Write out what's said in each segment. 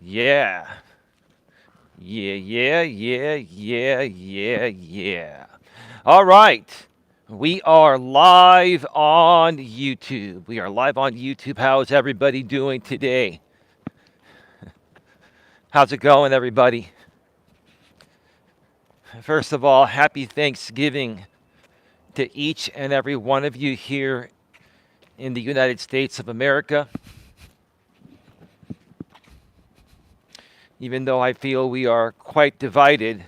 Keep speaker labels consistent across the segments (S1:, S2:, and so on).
S1: Yeah. Yeah. All right. We are live on YouTube. We are live on YouTube. How is everybody doing today? How's it going, everybody? First of all, happy Thanksgiving to each and every one of you here in the United States of America. Even though I feel we are quite divided,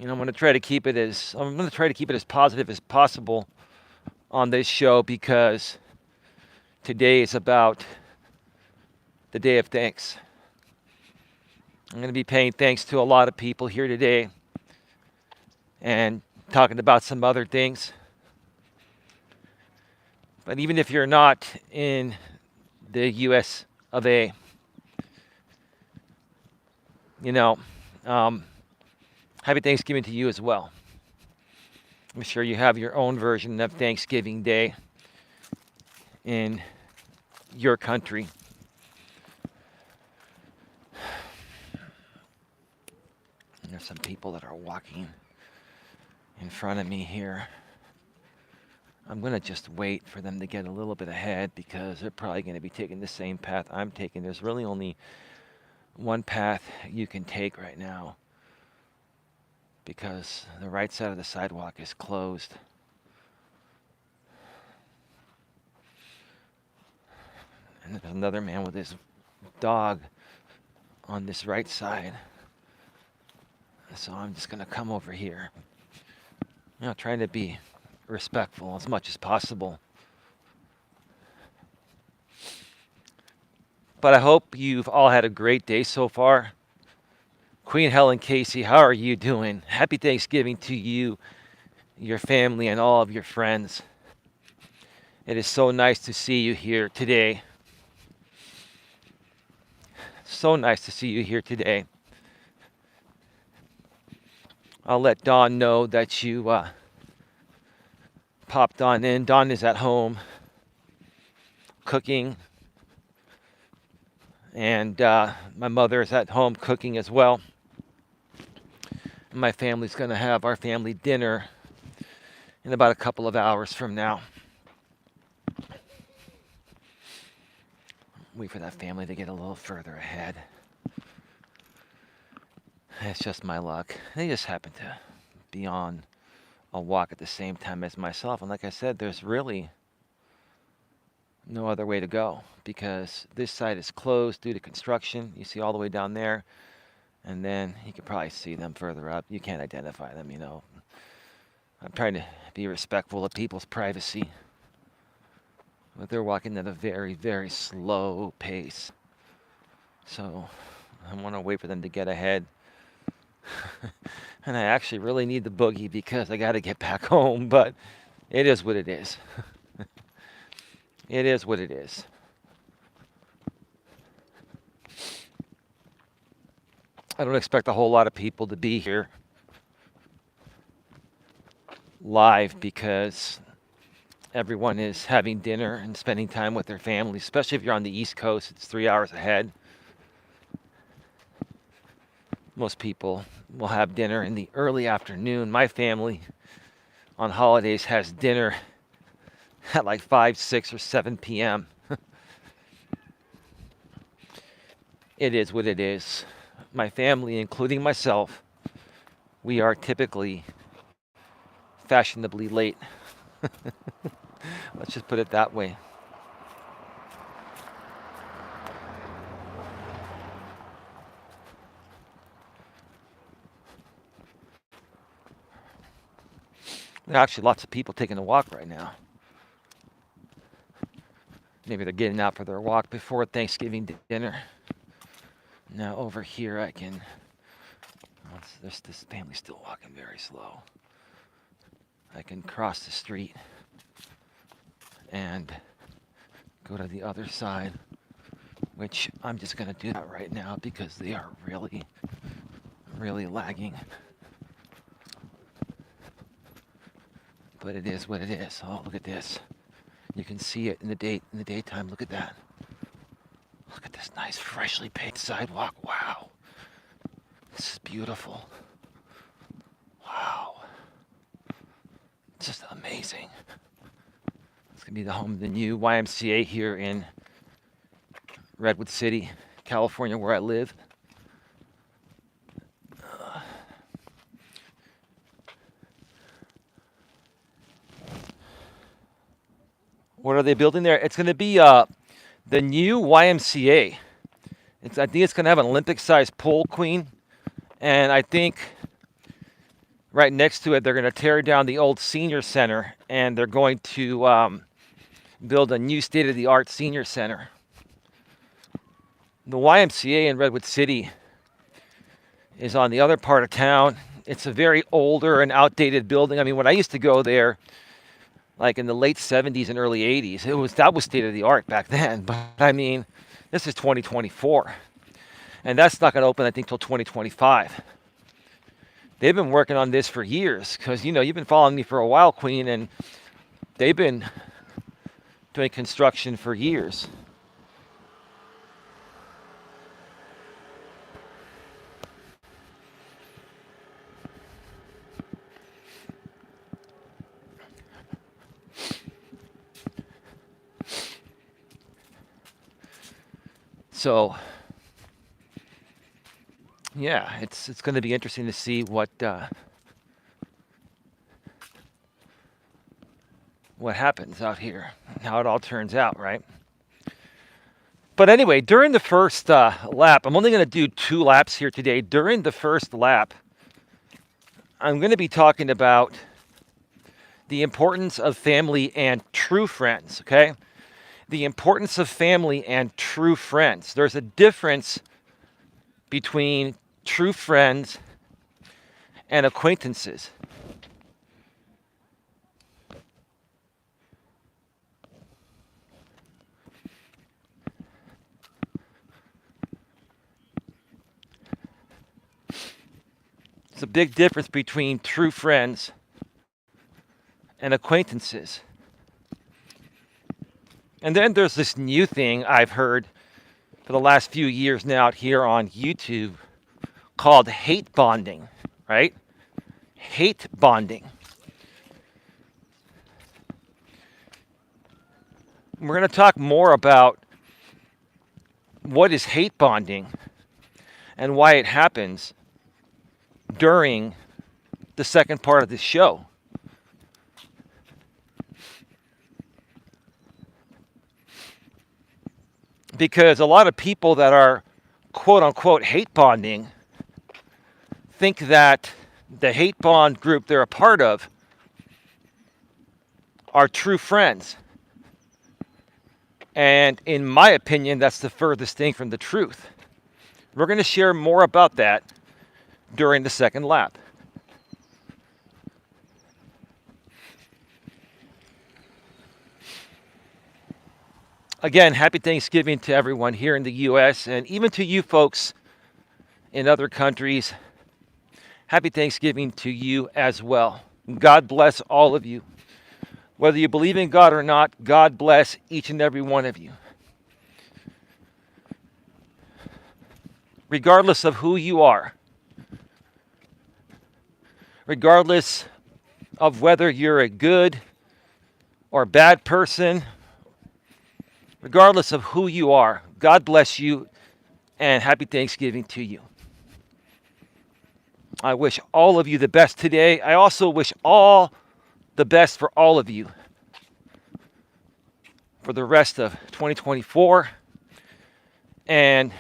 S1: I'm going to try to keep it as positive as possible on this show because today is about the day of thanks. I'm going to be paying thanks to a lot of people here today and talking about some other things. But even if you're not in the US of A, you know, um, happy Thanksgiving to you as well. I'm sure you have your own version of Thanksgiving Day in your country. There's some people that are walking in front of me here. I'm going to just wait for them to get a little bit ahead because they're probably going to be taking the same path I'm taking. There's really only one path you can take right now because the right side of the sidewalk is closed. And there's another man with his dog on this right side. So I'm just going to come over here. Trying to be respectful as much as possible. But I hope you've all had a great day so far. Queen Helen Casey, how are you doing? Happy Thanksgiving to you, your family, and all of your friends. It is so nice to see you here today. So nice to see you here today. I'll let Dawn know that you popped on in. Dawn is at home cooking, and my mother is at home cooking as well. My family's going to have our family dinner in about a couple of hours from now. Wait for that family to get a little further ahead. It's just my luck. They just happen to be on a walk at the same time as myself. And like I said, there's really no other way to go because this side is closed due to construction. You see all the way down there. And then you can probably see them further up. You can't identify them, I'm trying to be respectful of people's privacy. But they're walking at a very, very slow pace. So I want to wait for them to get ahead. And I actually really need the boogie because I got to get back home. But it is what it is. It is what it is. I don't expect a whole lot of people to be here live because everyone is having dinner and spending time with their families, especially if you're on the East Coast. It's 3 hours ahead. Most people will have dinner in the early afternoon. My family on holidays has dinner at like 5, 6, or 7 p.m. It is what it is. My family, including myself, we are typically fashionably late. Let's just put it that way. There are actually lots of people taking a walk right now. Maybe they're getting out for their walk before Thanksgiving dinner. Now over here I can, this family's still walking very slow. I can cross the street and go to the other side, which I'm just going to do that right now because they are really, really lagging. But it is what it is. Oh, look at this. You can see it in the daytime. Look at that. Look at that. this nice, freshly paved sidewalk. Wow. This is beautiful. Wow. Just amazing. It's going to be the home of the new YMCA here in Redwood City, California, where I live. What are they building there? It's going to be the new YMCA. I think it's going to have an Olympic-sized pole, Queen. And I think right next to it, they're going to tear down the old senior center, and they're going to build a new state-of-the-art senior center. The YMCA in Redwood City is on the other part of town. It's a very older and outdated building. I mean, when I used to go there, like in the late 70s and early 80s, that was state-of-the-art back then. But I mean, this is 2024. And that's not going to open, I think, till 2025. They've been working on this for years because, you know, you've been following me for a while, Queen, and they've been doing construction for years. So, yeah, it's going to be interesting to see what happens out here, how it all turns out, right? But anyway, during the first lap, I'm only going to do 2 laps here today. During the first lap, I'm going to be talking about the importance of family and true friends, okay? The importance of family and true friends. There's a difference between true friends and acquaintances. There's a big difference between true friends and acquaintances. And then there's this new thing I've heard for the last few years now out here on YouTube called hate bonding, right? Hate bonding. We're going to talk more about what is hate bonding and why it happens during the second part of this show. Because a lot of people that are quote-unquote hate bonding think that the hate bond group they're a part of are true friends. And in my opinion, that's the furthest thing from the truth. We're going to share more about that during the second lap. Again, happy Thanksgiving to everyone here in the U.S. and even to you folks in other countries. Happy Thanksgiving to you as well. God bless all of you. Whether you believe in God or not, God bless each and every one of you. Regardless of who you are, regardless of whether you're a good or bad person, regardless of who you are, God bless you and happy Thanksgiving to you. I wish all of you the best today. I also wish all the best for all of you for the rest of 2024 and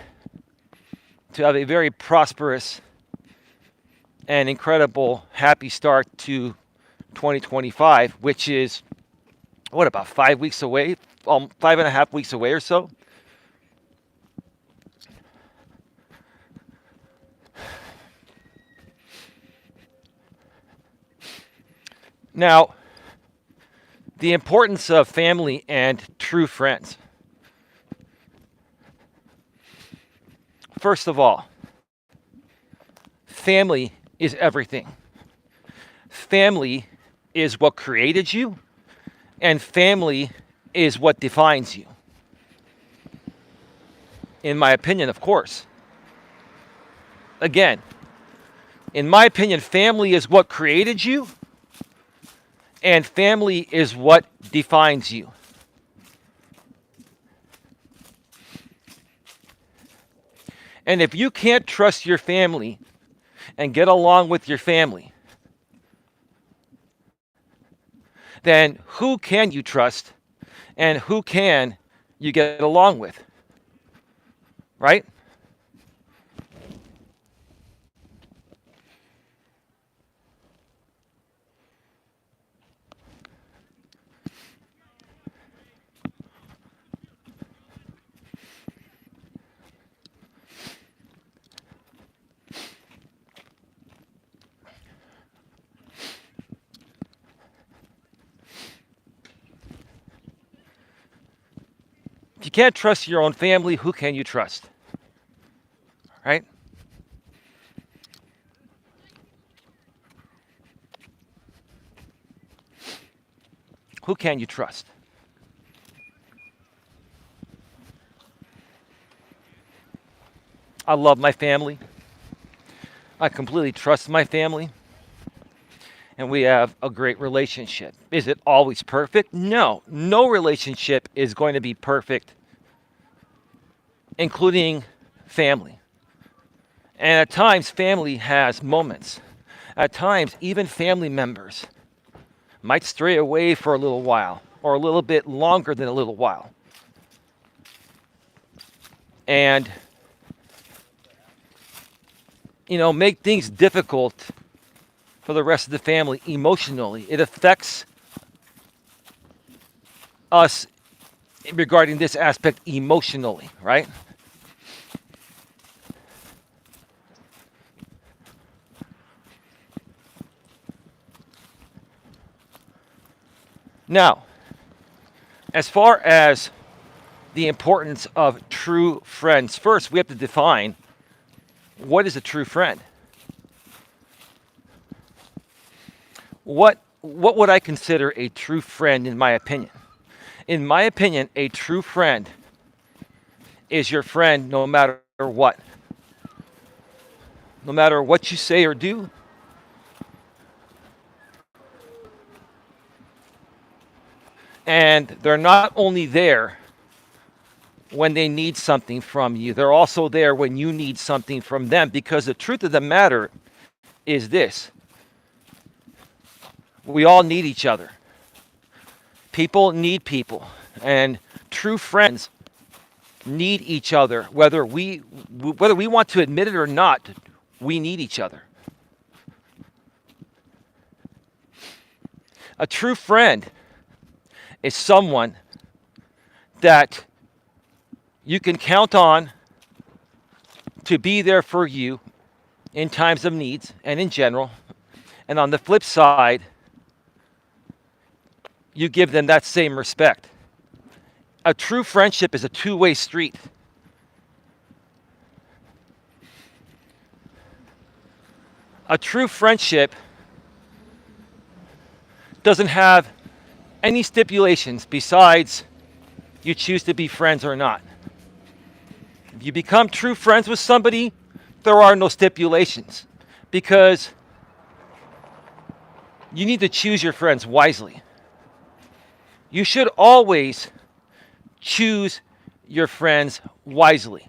S1: to have a very prosperous and incredible happy start to 2025, which is, what, about 5 weeks away? 5.5 weeks away or so. Now, the importance of family and true friends. First of all, family is everything. Family is what created you, and family is what defines you. in my opinion, of course. Again, in my opinion, family is what created you, and family is what defines you. And if you can't trust your family and get along with your family, then who can you trust and who can you get along with? Right? If you can't trust your own family, who can you trust? Right? Who can you trust? I love my family. I completely trust my family. And we have a great relationship. Is it always perfect? No. No relationship is going to be perfect, including family. And at times, family has moments. At times, even family members might stray away for a little while, or a little bit longer than a little while. And, make things difficult for the rest of the family emotionally. It affects us regarding this aspect emotionally, right? Now, as far as the importance of true friends, first we have to define what is a true friend. What would I consider a true friend in my opinion? In my opinion, a true friend is your friend no matter what. No matter what you say or do, and they're not only there when they need something from you, they're also there when you need something from them, because the truth of the matter is this: we all need each other. People need people, and true friends need each other. Whether we want to admit it or not, we need each other. A true friend is someone that you can count on to be there for you in times of needs and in general. And on the flip side, you give them that same respect. A true friendship is a two-way street. A true friendship doesn't have any stipulations besides you choose to be friends or not. If you become true friends with somebody, there are no stipulations, because you need to choose your friends wisely. You should always choose your friends wisely.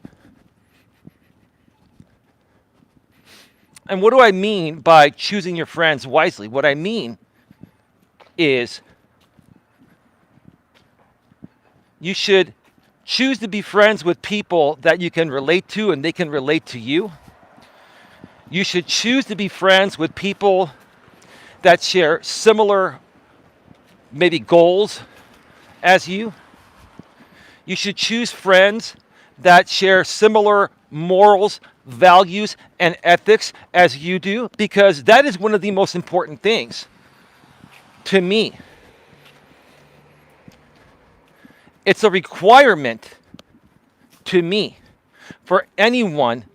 S1: And what do I mean by choosing your friends wisely? What I mean is you should choose to be friends with people that you can relate to and they can relate to you. You should choose to be friends with people that share similar, maybe, goals as you. You should choose friends that share similar morals, values, and ethics as you do, because that is one of the most important things to me. It's a requirement to me for anyone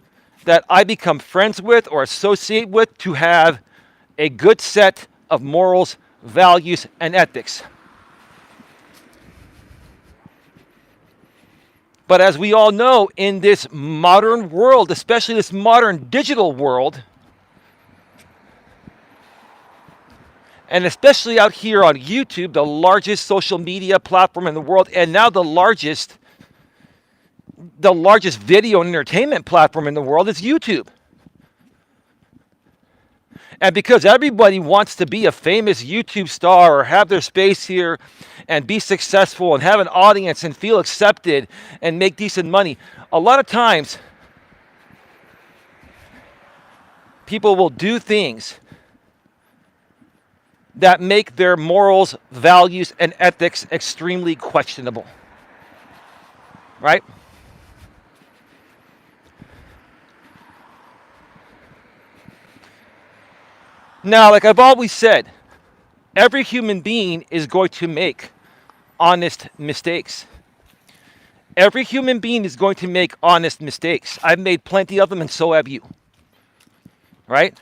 S1: that I become friends with or associate with to have a good set of morals, values, and ethics. But as we all know, in this modern world, especially this modern digital world, and especially out here on YouTube, the largest social media platform in the world, and now the largest video and entertainment platform in the world is YouTube. And because everybody wants to be a famous YouTube star or have their space here and be successful and have an audience and feel accepted and make decent money, a lot of times people will do things that make their morals, values, and ethics extremely questionable. Right? Now, like I've always said, every human being is going to make honest mistakes. Every human being is going to make honest mistakes. I've made plenty of them, and so have you. Right?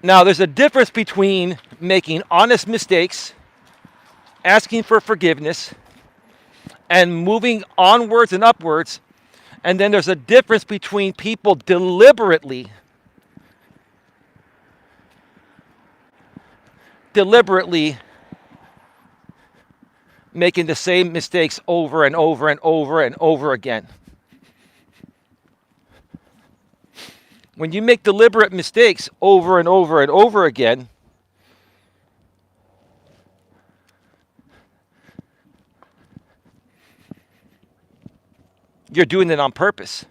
S1: Now, there's a difference between making honest mistakes, asking for forgiveness, and moving onwards and upwards. And then there's a difference between people deliberately making the same mistakes over and over and over and over again. When you make deliberate mistakes over and over and over again, you're doing it on purpose.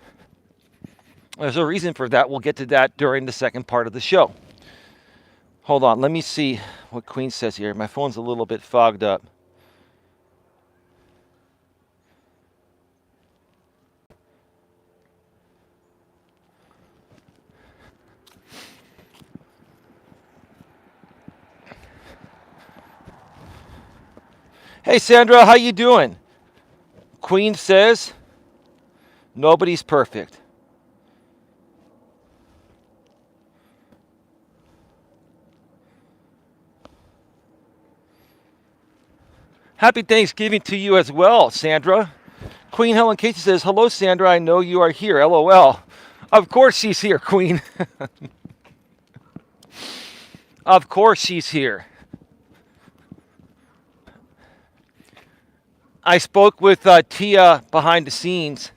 S1: There's a reason for that. We'll get to that during the second part of the show. Hold on, let me see what Queen says here. My phone's a little bit fogged up. Hey Sandra, how you doing? Queen says, nobody's perfect. Happy Thanksgiving to you as well, Sandra. Queen Helen Casey says, hello, Sandra. I know you are here. LOL. Of course she's here, Queen. Of course she's here. I spoke with Tia behind the scenes,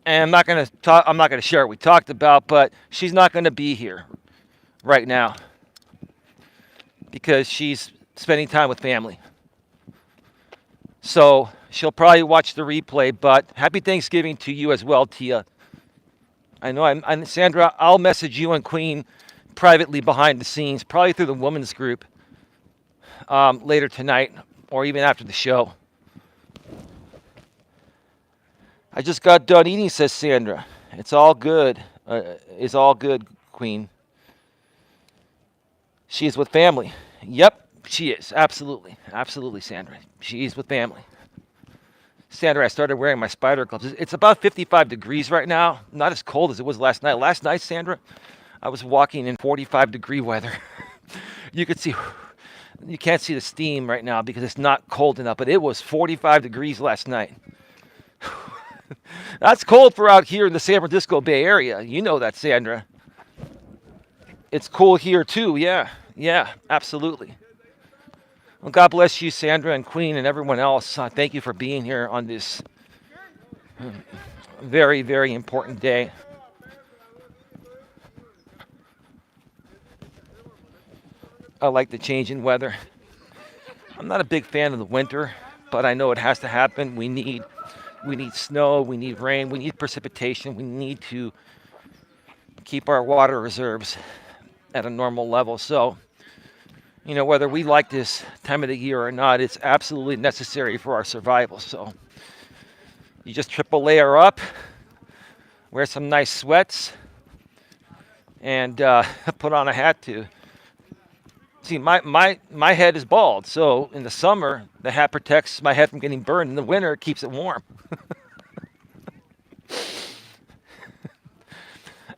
S1: and I'm not going to share what we talked about, but she's not going to be here right now because she's spending time with family. So she'll probably watch the replay, but happy Thanksgiving to you as well, Tia. I know I'm Sandra, I'll message you and Queen privately behind the scenes, probably through the women's group later tonight or even after the show. I just got done eating, says Sandra. It's all good. It's all good, Queen. She is with family. Yep, she is. Absolutely. Absolutely, Sandra. She is with family. Sandra, I started wearing my spider gloves. It's about 55 degrees right now. Not as cold as it was last night. Last night, Sandra, I was walking in 45-degree weather. You could see, you can't see the steam right now because it's not cold enough, but it was 45 degrees last night. That's cold for out here in the San Francisco Bay Area. You know that, Sandra. It's cool here too. Yeah, absolutely. Well, God bless you, Sandra and Queen and everyone else. Thank you for being here on this very, very important day. I like the change in weather. I'm not a big fan of the winter, but I know it has to happen. We need snow, we need rain, we need precipitation. We need to keep our water reserves at a normal level. So, you know, whether we like this time of the year or not, it's absolutely necessary for our survival. So you just triple layer up, wear some nice sweats, and put on a hat too. See, my head is bald, so in the summer, the hat protects my head from getting burned. In the winter, it keeps it warm.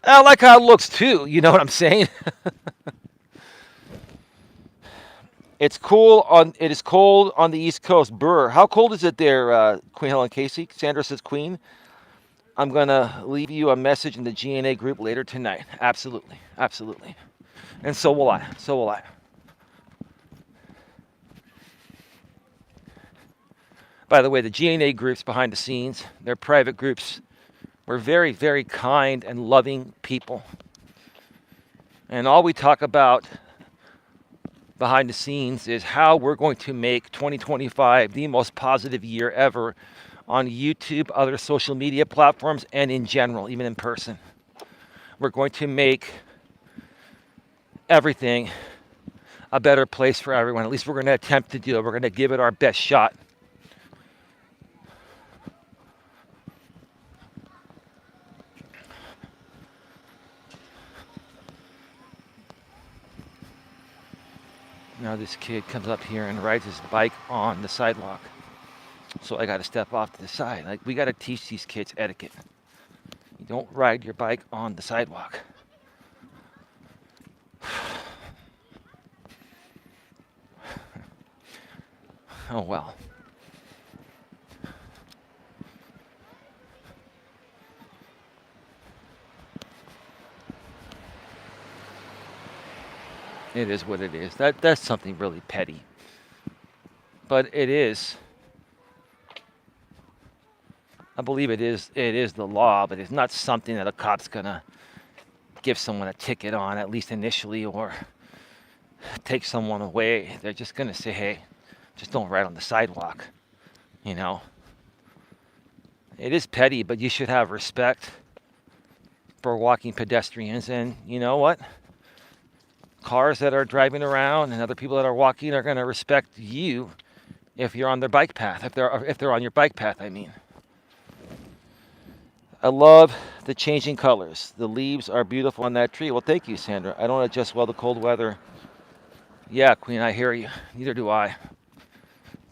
S1: I like how it looks too, you know what I'm saying? It is cold on the East Coast. Brr. How cold is it there, Queen Helen Casey? Sandra says, Queen, I'm gonna leave you a message in the GNA group later tonight. Absolutely, absolutely. And so will I. So will I. By the way, the GNA groups behind the scenes, they're private groups. We're very, very kind and loving people. And all we talk about behind the scenes is how we're going to make 2025 the most positive year ever on YouTube, other social media platforms, and in general, even in person. We're going to make everything a better place for everyone. At least we're going to attempt to do it. We're going to give it our best shot. Now this kid comes up here and rides his bike on the sidewalk. So I got to step off to the side. Like, we got to teach these kids etiquette. You don't ride your bike on the sidewalk. Oh well. It is what it is. That's something really petty. But it is. I believe it is the law, but it's not something that a cop's gonna give someone a ticket on, at least initially, or take someone away. They're just gonna say, hey, just don't ride on the sidewalk. You know? It is petty, but you should have respect for walking pedestrians. And you know what? Cars that are driving around and other people that are walking are going to respect you if you're on their bike path, if they're on your bike path, I mean. I love the changing colors. The leaves are beautiful on that tree. Well, thank you, Sandra. I don't adjust well to cold weather. Yeah, Queen, I hear you. Neither do I.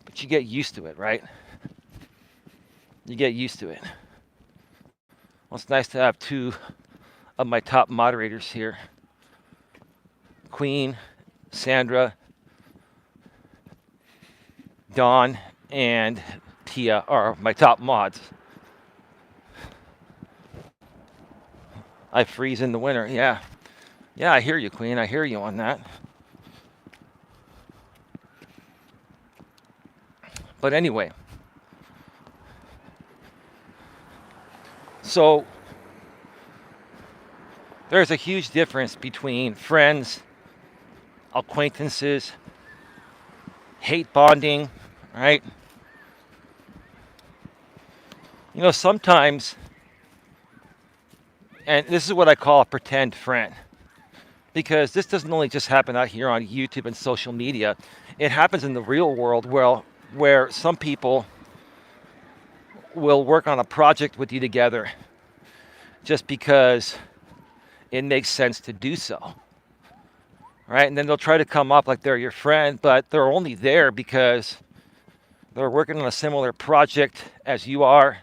S1: But you get used to it, right? You get used to it. Well, it's nice to have two of my top moderators here. Queen, Sandra, Dawn, and Tia are my top mods. I freeze in the winter. Yeah. Yeah, I hear you, Queen. I hear you on that. But anyway. So there's a huge difference between friends, acquaintances, hate bonding, right? You know, sometimes, and this is what I call a pretend friend, because this doesn't only just happen out here on YouTube and social media. It happens in the real world where some people will work on a project with you together just because it makes sense to do so. Right? And then they'll try to come up like they're your friend, but they're only there because they're working on a similar project as you are,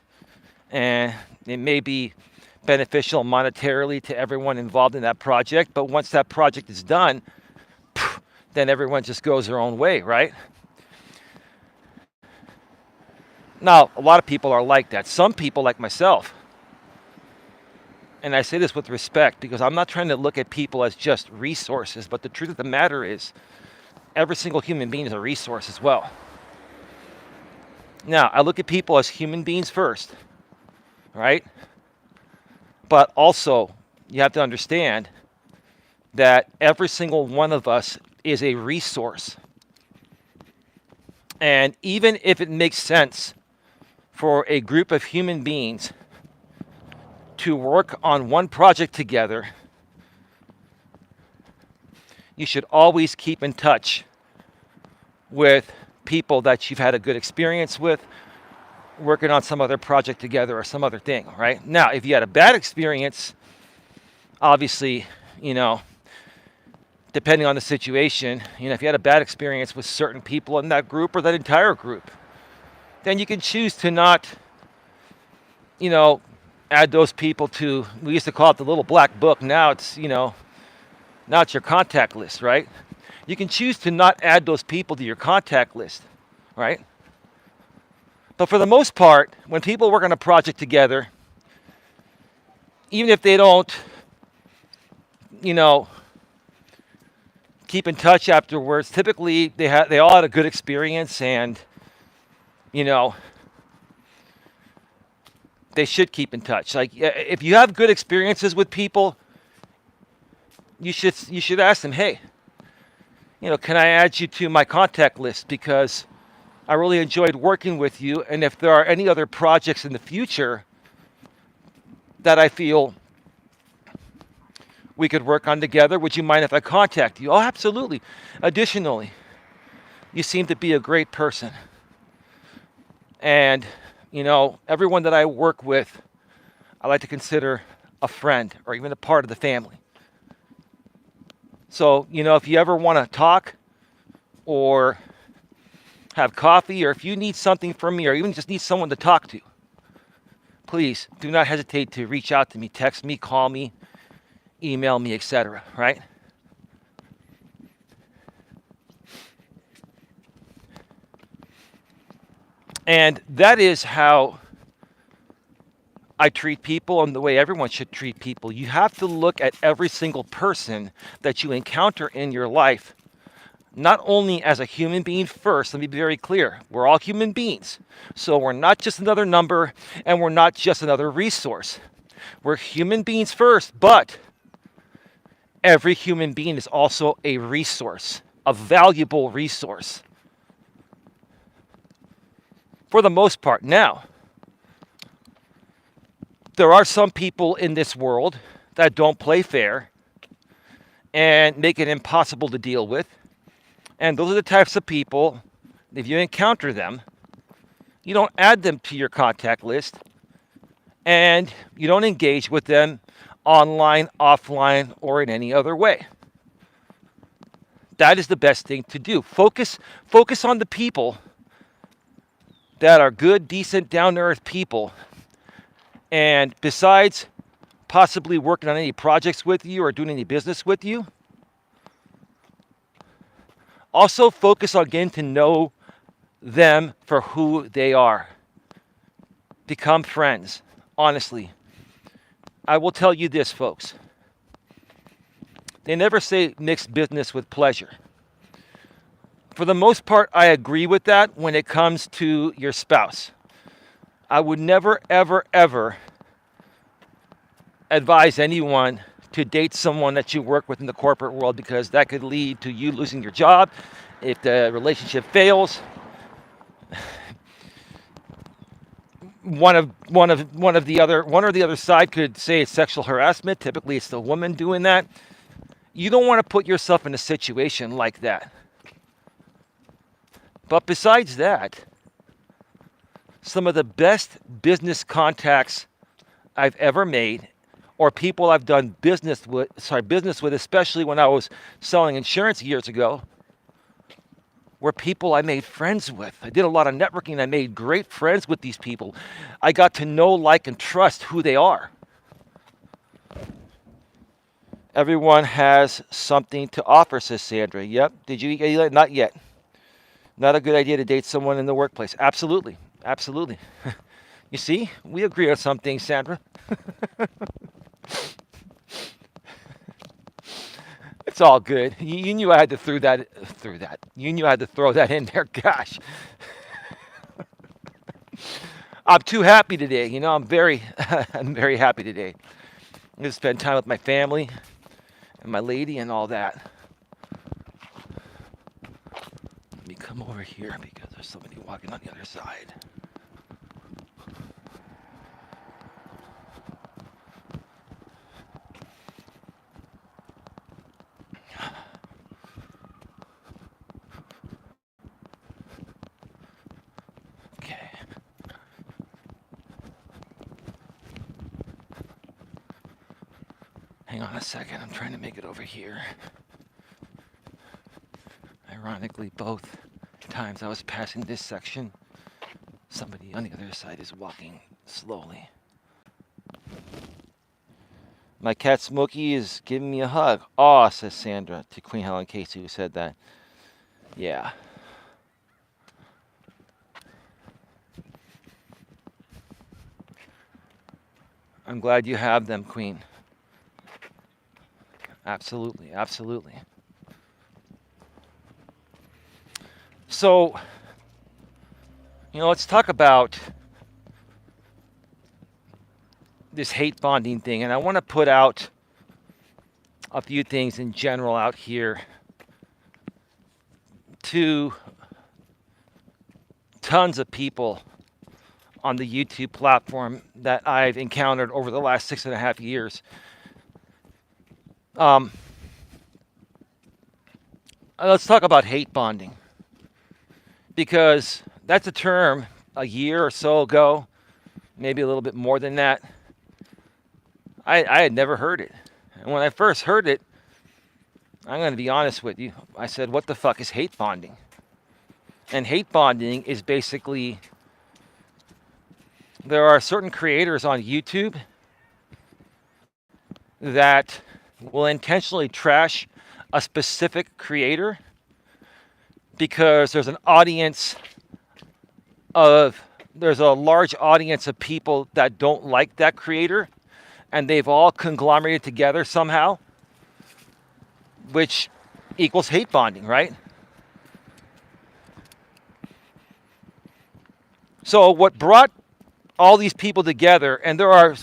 S1: and it may be beneficial monetarily to everyone involved in that project, but once that project is done, then everyone just goes their own way, right? Now, a lot of people are like that. Some people, like myself, and I say this with respect because I'm not trying to look at people as just resources, but the truth of the matter is every single human being is a resource as well. Now, I look at people as human beings first, right? But also, you have to understand that every single one of us is a resource. And even if it makes sense for a group of human beings to work on one project together, you should always keep in touch with people that you've had a good experience with, working on some other project together or some other thing, right? Now, if you had a bad experience, obviously, depending on the situation, if you had a bad experience with certain people in that group or that entire group, then you can choose to not, add those people to, we used to call it the little black book. Now it's, now it's your contact list, right? You can choose to not add those people to your contact list, right? But for the most part, when people work on a project together, even if they don't, you know, keep in touch afterwards, typically they all had a good experience, and you know, they should keep in touch. Like if you have good experiences with people, you should ask them, hey, can I add you to my contact list because I really enjoyed working with you, and if there are any other projects in the future that I feel we could work on together, would you mind if I contact you? Oh, absolutely. Additionally, you seem to be a great person. And, everyone that I work with, I like to consider a friend or even a part of the family. So, if you ever want to talk or have coffee, or if you need something from me or even just need someone to talk to, please do not hesitate to reach out to me, text me, call me, email me, etc., right? And that is how I treat people and the way everyone should treat people. You have to look at every single person that you encounter in your life, not only as a human being first. Let me be very clear. We're all human beings. So we're not just another number, and we're not just another resource. We're human beings first, but every human being is also a resource, a valuable resource. For the most part. Now, there are some people in this world that don't play fair and make it impossible to deal with. And those are the types of people, if you encounter them, you don't add them to your contact list, and you don't engage with them online, offline, or in any other way. That is the best thing to do. Focus on the people that are good, decent, down-to-earth people. And besides possibly working on any projects with you or doing any business with you, also focus on getting to know them for who they are. Become friends, honestly. I will tell you this, folks. They never say mix business with pleasure. For the most part, I agree with that when it comes to your spouse. I would never, ever, ever advise anyone to date someone that you work with in the corporate world, because that could lead to you losing your job. If the relationship fails, one or the other side could say it's sexual harassment. Typically, it's the woman doing that. You don't want to put yourself in a situation like that. But besides that, some of the best business contacts I've ever made, or people I've done business with, especially when I was selling insurance years ago, were people I made friends with. I did a lot of networking. I made great friends with these people. I got to know, like, and trust who they are. Everyone has something to offer, says Sandra. Yep. Did you eat? Not yet. Not a good idea to date someone in the workplace. Absolutely. Absolutely. You see, we agree on some things, Sandra. It's all good. You knew I had to throw that. You knew I had to throw that in there. Gosh. I'm too happy today. I'm very happy today. I'm going to spend time with my family and my lady and all that. Let me come over here because there's somebody walking on the other side. Okay. Hang on a second. I'm trying to make it over here. Ironically, both times I was passing this section, somebody on the other side is walking slowly. My cat Smokey is giving me a hug. Aw, says Sandra to Queen Helen Casey, who said that. Yeah. I'm glad you have them, Queen. Absolutely, absolutely. So, let's talk about this hate bonding thing. And I want to put out a few things in general out here to tons of people on the YouTube platform that I've encountered over the last 6.5 years. Let's talk about hate bonding, because that's a term a year or so ago, maybe a little bit more than that. I had never heard it. And when I first heard it, I'm going to be honest with you, I said, what the fuck is hate bonding? And hate bonding is basically, there are certain creators on YouTube that will intentionally trash a specific creator because there's a large audience of people that don't like that creator, and they've all conglomerated together somehow, which equals hate bonding, right? So what brought all these people together, and there are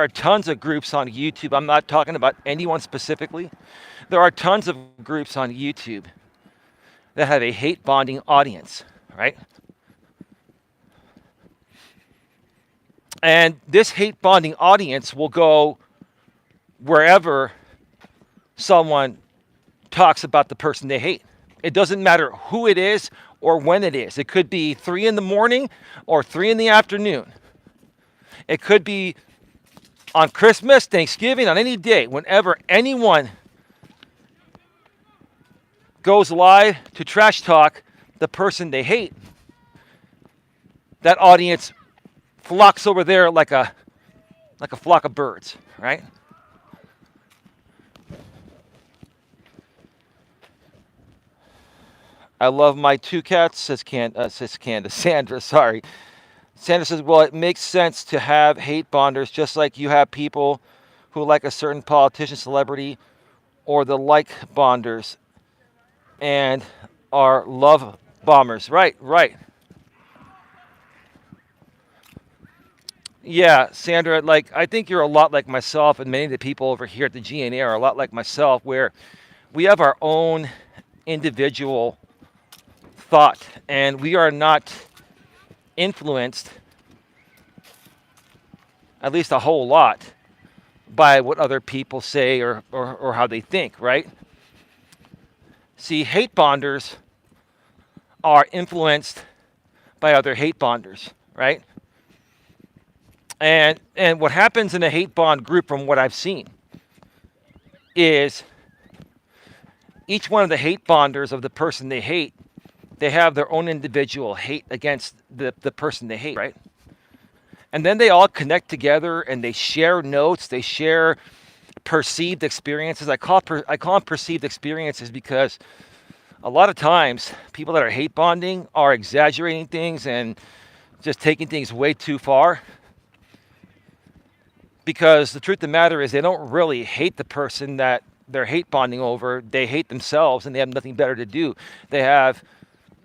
S1: tons of groups on YouTube. I'm not talking about anyone specifically. There are tons of groups on YouTube that have a hate bonding audience, right? And this hate bonding audience will go wherever someone talks about the person they hate. It doesn't matter who it is or when it is. It could be 3 in the morning or 3 in the afternoon. It could be on Christmas, Thanksgiving, on any day. Whenever anyone goes live to trash talk the person they hate, that audience flocks over there like a flock of birds, right? I love my 2 cats, says Candace. Sandra, sorry. Sandra says, well, it makes sense to have hate bonders, just like you have people who like a certain politician, celebrity, or the like bonders and are love bombers. Right. Yeah, Sandra, I think you're a lot like myself, and many of the people over here at the GNA are a lot like myself, where we have our own individual thought, and we are not influenced, at least a whole lot, by what other people say or how they think, right? See, hate bonders are influenced by other hate bonders, right? And what happens in a hate bond group, from what I've seen, is each one of the hate bonders of the person they hate, they have their own individual hate against the person they hate, right? And then they all connect together and they share notes, they share perceived experiences. I call them perceived experiences because a lot of times people that are hate bonding are exaggerating things and just taking things way too far. Because the truth of the matter is, they don't really hate the person that they're hate bonding over. They hate themselves, and they have nothing better to do. They have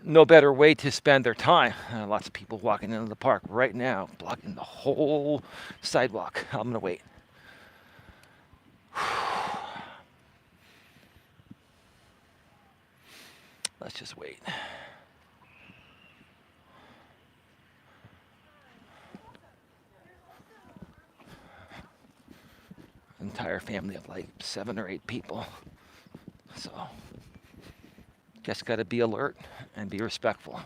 S1: no better way to spend their time. Lots of people walking into the park right now, blocking the whole sidewalk. I'm going to wait. Let's just wait. Entire family of 7 or 8 people. So, just got to be alert and be respectful.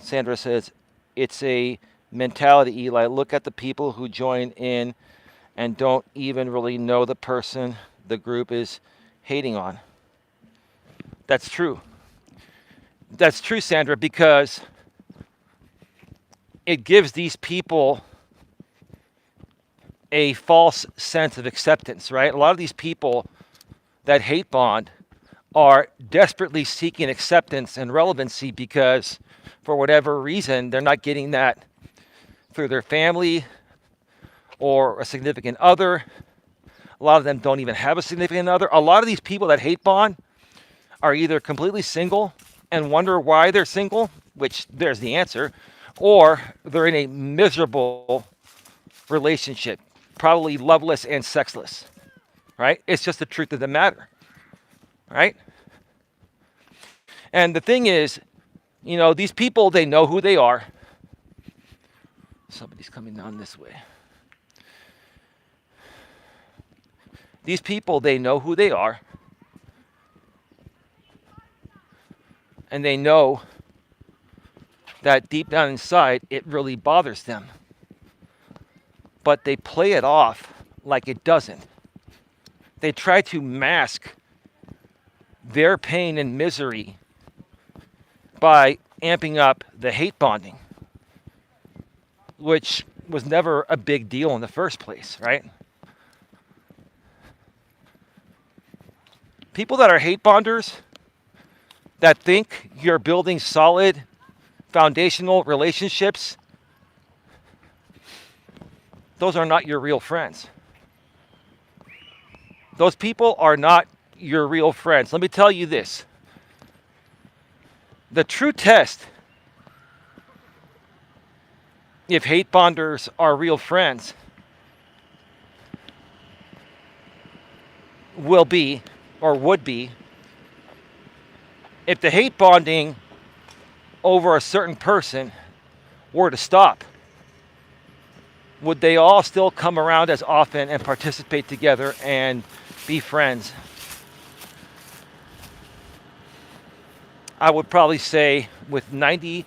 S1: Sandra says, it's a mentality, Eli. Look at the people who join in and don't even really know the person the group is hating on. That's true. That's true, Sandra, because it gives these people a false sense of acceptance, right? A lot of these people that hate bond are desperately seeking acceptance and relevancy because for whatever reason, they're not getting that through their family or a significant other. A lot of them don't even have a significant other. A lot of these people that hate bond are either completely single and wonder why they're single, which there's the answer, or they're in a miserable relationship, probably loveless and sexless, right? It's just the truth of the matter, right? And the thing is, these people, they know who they are. Somebody's coming down this way. These people, they know who they are. And they know that deep down inside, it really bothers them. But they play it off like it doesn't. They try to mask their pain and misery by amping up the hate bonding, which was never a big deal in the first place, right? People that are hate bonders, that think you're building solid, foundational relationships, those are not your real friends. Those people are not your real friends. Let me tell you this. The true test, if hate bonders are real friends, will be, or would be, if the hate bonding over a certain person were to stop. Would they all still come around as often and participate together and be friends? I would probably say with 90%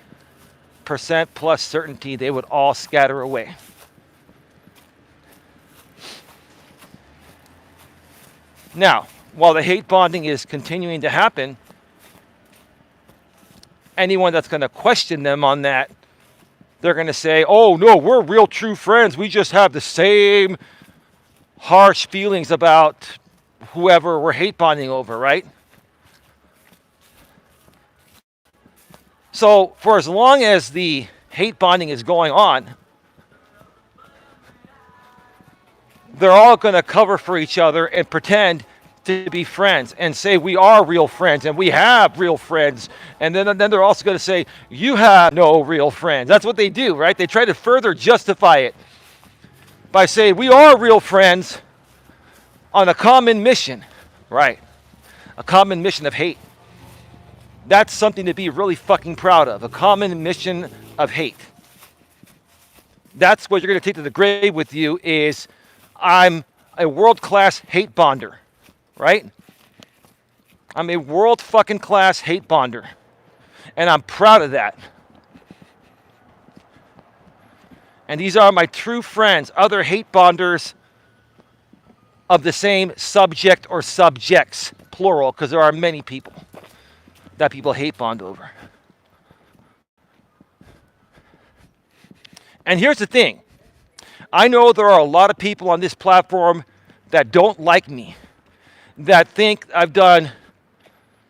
S1: plus certainty they would all scatter away. Now, while the hate bonding is continuing to happen, anyone that's going to question them on that, they're going to say, oh, no, we're real true friends. We just have the same harsh feelings about whoever we're hate bonding over, right? So for as long as the hate bonding is going on, they're all going to cover for each other and pretend to be friends and say we are real friends and we have real friends. And then they're also going to say you have no real friends. That's what they do, right? They try to further justify it by saying we are real friends on a common mission, right? A common mission of hate. That's something to be really fucking proud of. A common mission of hate. That's what you're going to take to the grave with you is I'm a world-class hate bonder, right? I'm a world fucking class hate bonder. And I'm proud of that. And these are my true friends, other hate bonders of the same subject or subjects, plural, because there are many people that people hate bond over. And here's the thing. I know there are a lot of people on this platform that don't like me, that think I've done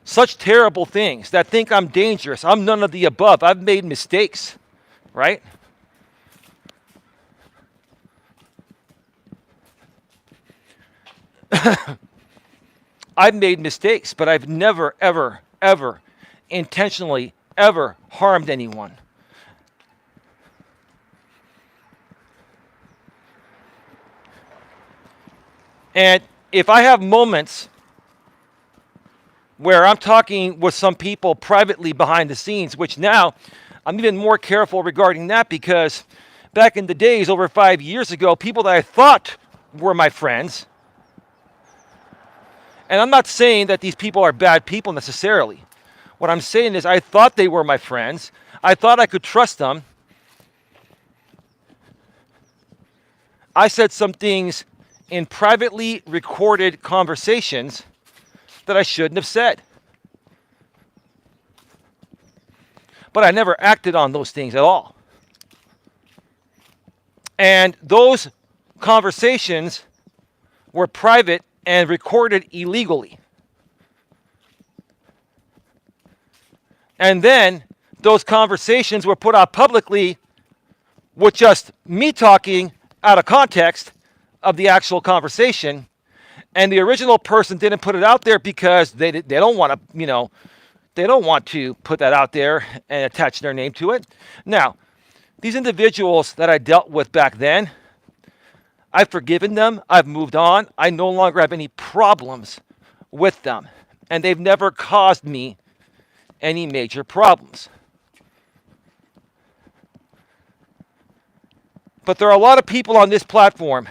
S1: such terrible things, that think I'm dangerous. I'm none of the above. I've made mistakes, right? I've made mistakes, but I've never, ever, ever intentionally ever harmed anyone. And if I have moments where I'm talking with some people privately behind the scenes, which now I'm even more careful regarding that because back in the days, over 5 years ago, people that I thought were my friends, and I'm not saying that these people are bad people necessarily. What I'm saying is I thought they were my friends. I thought I could trust them. I said some things in privately recorded conversations that I shouldn't have said. But I never acted on those things at all. And those conversations were private and recorded illegally. And then those conversations were put out publicly with just me talking out of context of the actual conversation. And the original person didn't put it out there because they don't want to, they don't want to put that out there and attach their name to it. Now, these individuals that I dealt with back then, I've forgiven them. I've moved on. I no longer have any problems with them. And they've never caused me any major problems. But there are a lot of people on this platform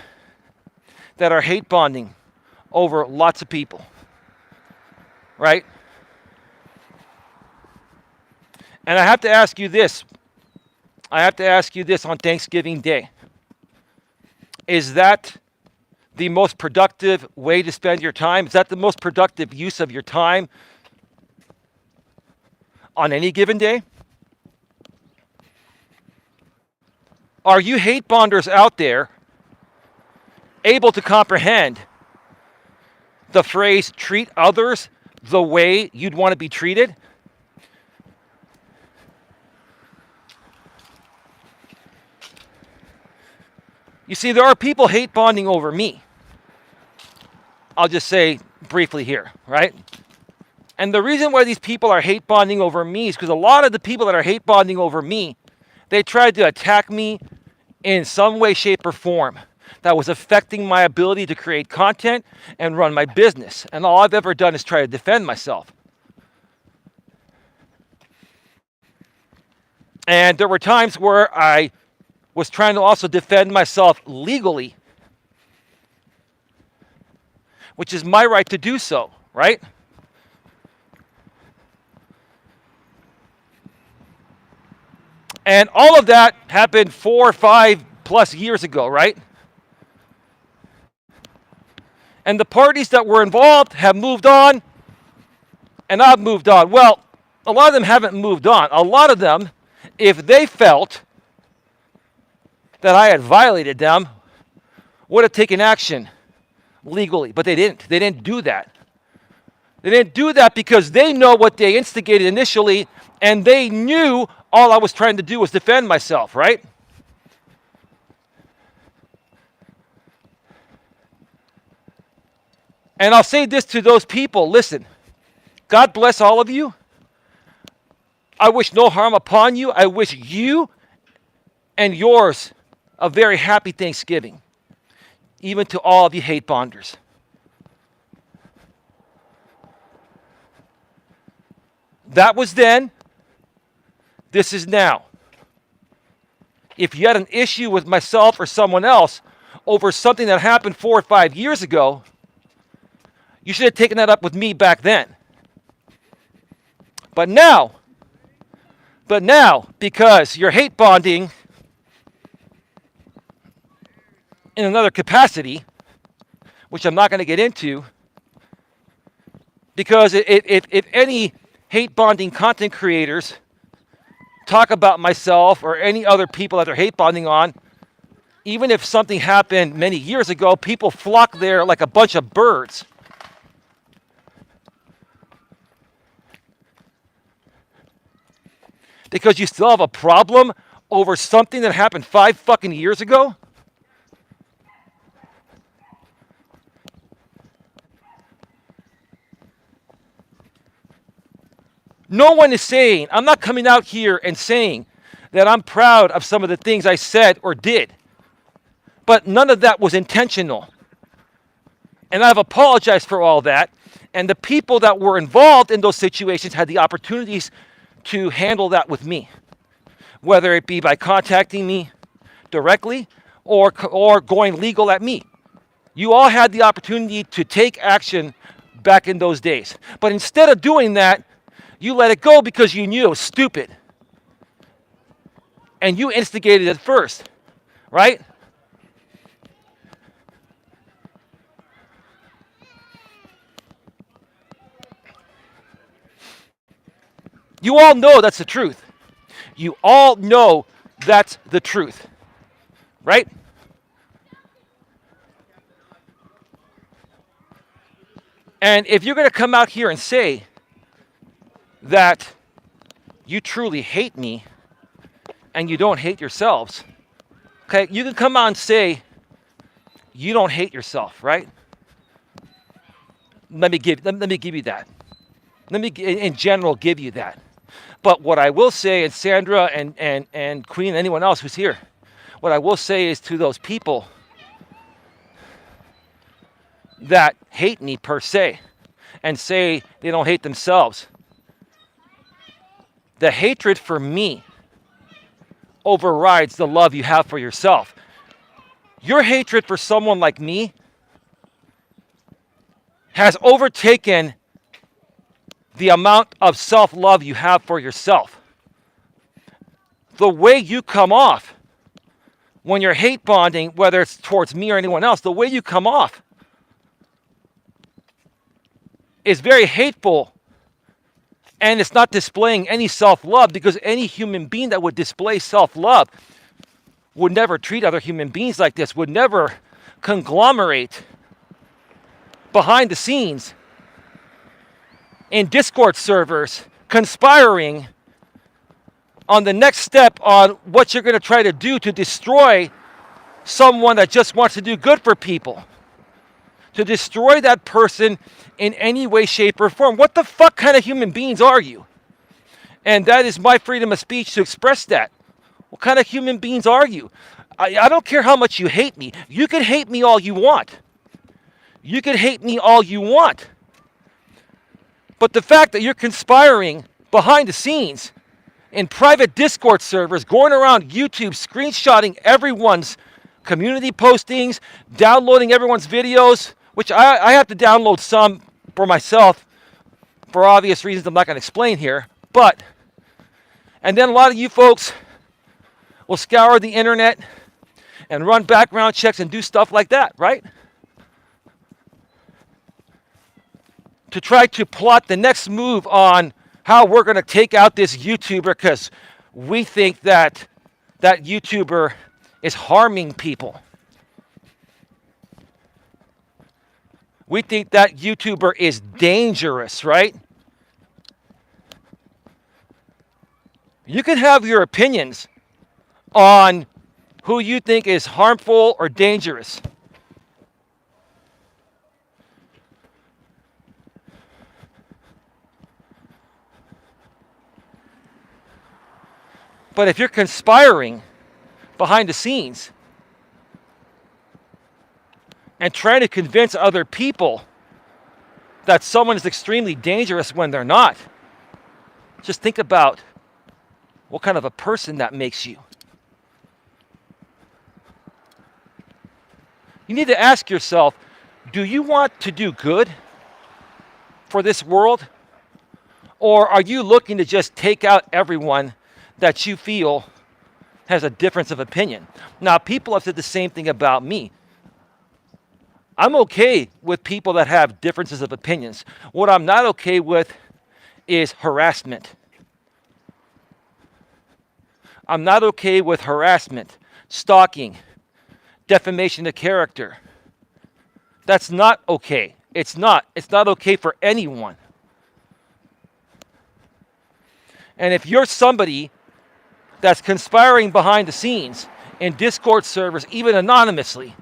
S1: that are hate bonding over lots of people. Right? And I have to ask you this. I have to ask you this on Thanksgiving Day. Is that the most productive way to spend your time? Is that the most productive use of your time on any given day? Are you hate bonders out there able to comprehend the phrase treat others the way you'd want to be treated? You see, there are people hate bonding over me. I'll just say briefly here, right? And the reason why these people are hate bonding over me is because a lot of the people that are hate bonding over me, they tried to attack me in some way, shape, or form that was affecting my ability to create content and run my business. And all I've ever done is try to defend myself. And there were times where I was trying to also defend myself legally, which is my right to do so, right? And all of that happened 4 or 5 plus years ago, right? And the parties that were involved have moved on, and I've moved on. Well, a lot of them haven't moved on. A lot of them, if they felt that I had violated them, would have taken action legally, but they didn't. They didn't do that. They didn't do that because they know what they instigated initially, and they knew all I was trying to do was defend myself, right? And I'll say this to those people, listen, God bless all of you. I wish no harm upon you. I wish you and yours a very happy Thanksgiving, even to all of you hate bonders. That was then. This is now. If you had an issue with myself or someone else over something that happened 4 or 5 years ago, you should have taken that up with me back then. But now, because you're hate bonding in another capacity, which I'm not going to get into, because if any hate bonding content creators talk about myself or any other people that they're hate bonding on, even if something happened many years ago, people flock there like a bunch of birds. Because you still have a problem over something that happened 5 fucking years ago? No one is saying, I'm not coming out here and saying that I'm proud of some of the things I said or did. But none of that was intentional. And I've apologized for all that. And the people that were involved in those situations had the opportunities to handle that with me. Whether it be by contacting me directly or going legal at me. You all had the opportunity to take action back in those days. But instead of doing that, you let it go because you knew it was stupid. And you instigated it first, right? You all know that's the truth. You all know that's the truth, right? And if you're going to come out here and say that you truly hate me and you don't hate yourselves, okay, you can come out and say you don't hate yourself, right? Let me give you that. Let me, in general, give you that. But what I will say, and Sandra and Queen, anyone else who's here, what I will say is to those people that hate me per se and say they don't hate themselves, the hatred for me overrides the love you have for yourself. Your hatred for someone like me has overtaken the amount of self-love you have for yourself. The way you come off when you're hate bonding, whether it's towards me or anyone else, the way you come off is very hateful, and it's not displaying any self-love, because any human being that would display self-love would never treat other human beings like this, would never conglomerate behind the scenes in Discord servers, conspiring on the next step on what you're going to try to do to destroy someone that just wants to do good for people. To destroy that person in any way, shape, or form. What the fuck kind of human beings are you? And that is my freedom of speech to express that. What kind of human beings are you? I don't care how much you hate me. You can hate me all you want. You can hate me all you want. But the fact that you're conspiring behind the scenes in private Discord servers, going around YouTube, screenshotting everyone's community postings, downloading everyone's videos, which I have to download some for myself for obvious reasons I'm not going to explain here. And then a lot of you folks will scour the internet and run background checks and do stuff like that, right? To try to plot the next move on how we're going to take out this YouTuber because we think that that YouTuber is harming people. We think that YouTuber is dangerous, right? You can have your opinions on who you think is harmful or dangerous. But if you're conspiring behind the scenes and trying to convince other people that someone is extremely dangerous when they're not, just think about what kind of a person that makes you. You need to ask yourself, do you want to do good for this world? Or are you looking to just take out everyone that you feel has a difference of opinion? Now, people have said the same thing about me. I'm okay with people that have differences of opinions. What I'm not okay with is harassment. I'm not okay with harassment, stalking, defamation of character. That's not okay. It's not. It's not okay for anyone. And if you're somebody that's conspiring behind the scenes in Discord servers, even anonymously,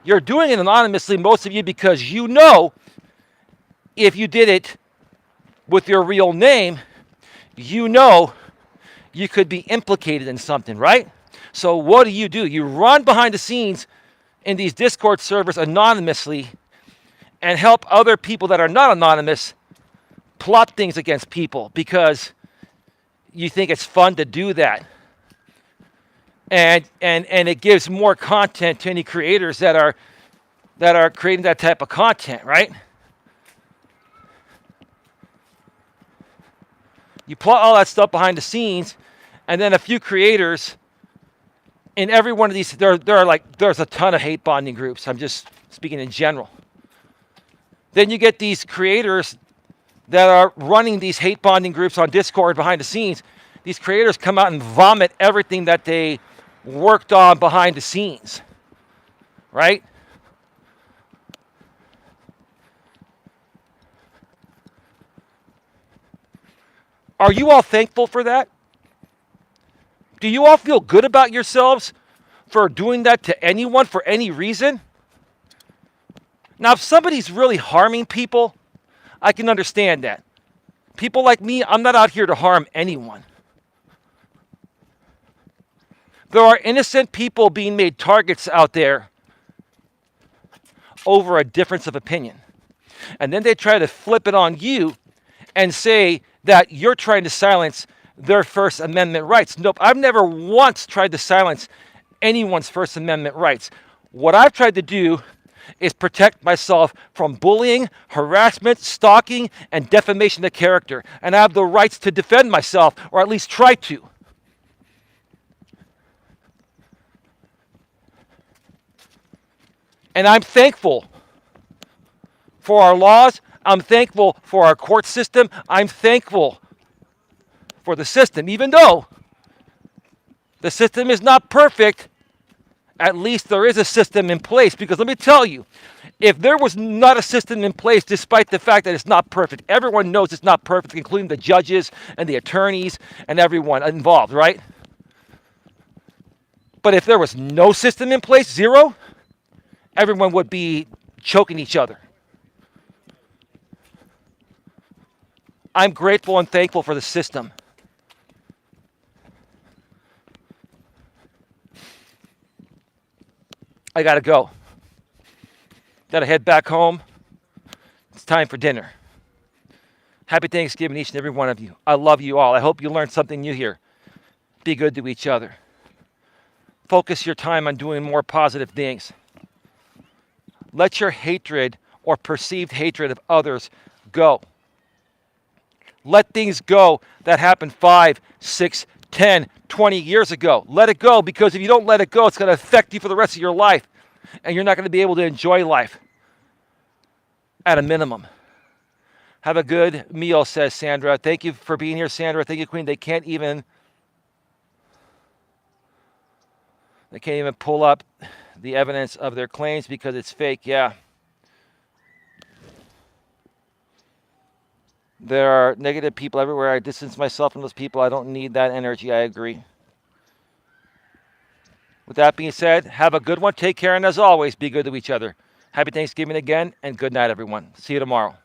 S1: you're doing it anonymously, most of you, because you know if you did it with your real name, you know you could be implicated in something, right? So what do? You run behind the scenes in these Discord servers anonymously and help other people that are not anonymous plot things against people because you think it's fun to do that. And it gives more content to any creators that are creating that type of content, right? You plot all that stuff behind the scenes, and then a few creators in every one of these, there's a ton of hate bonding groups. I'm just speaking in general. Then you get these creators that are running these hate bonding groups on Discord behind the scenes. These creators come out and vomit everything that they worked on behind the scenes, right? Are you all thankful for that? Do you all feel good about yourselves for doing that to anyone for any reason? Now, if somebody's really harming people, I can understand that. People like me, I'm not out here to harm anyone. There are innocent people being made targets out there over a difference of opinion. And then they try to flip it on you and say that you're trying to silence their First Amendment rights. Nope, I've never once tried to silence anyone's First Amendment rights. What I've tried to do is protect myself from bullying, harassment, stalking, and defamation of character. And I have the rights to defend myself, or at least try to. And I'm thankful for our laws. I'm thankful for our court system. I'm thankful for the system. Even though the system is not perfect, at least there is a system in place. Because let me tell you, if there was not a system in place, despite the fact that it's not perfect, everyone knows it's not perfect, including the judges and the attorneys and everyone involved, right? But if there was no system in place, zero, everyone would be choking each other. I'm grateful and thankful for the system. I gotta go. Gotta head back home. It's time for dinner. Happy Thanksgiving, each and every one of you. I love you all. I hope you learned something new here. Be good to each other. Focus your time on doing more positive things. Let your hatred or perceived hatred of others go. Let things go that happened 5, 6, 10, 20 years ago. Let it go, because if you don't let it go, it's going to affect you for the rest of your life. And you're not going to be able to enjoy life at a minimum. Have a good meal, says Sandra. Thank you for being here, Sandra. Thank you, Queen. They can't even pull up the evidence of their claims because it's fake. Yeah. There are negative people everywhere. I distance myself from those people. I don't need that energy. I agree. With that being said, have a good one. Take care. And as always, be good to each other. Happy Thanksgiving again, and good night, everyone. See you tomorrow.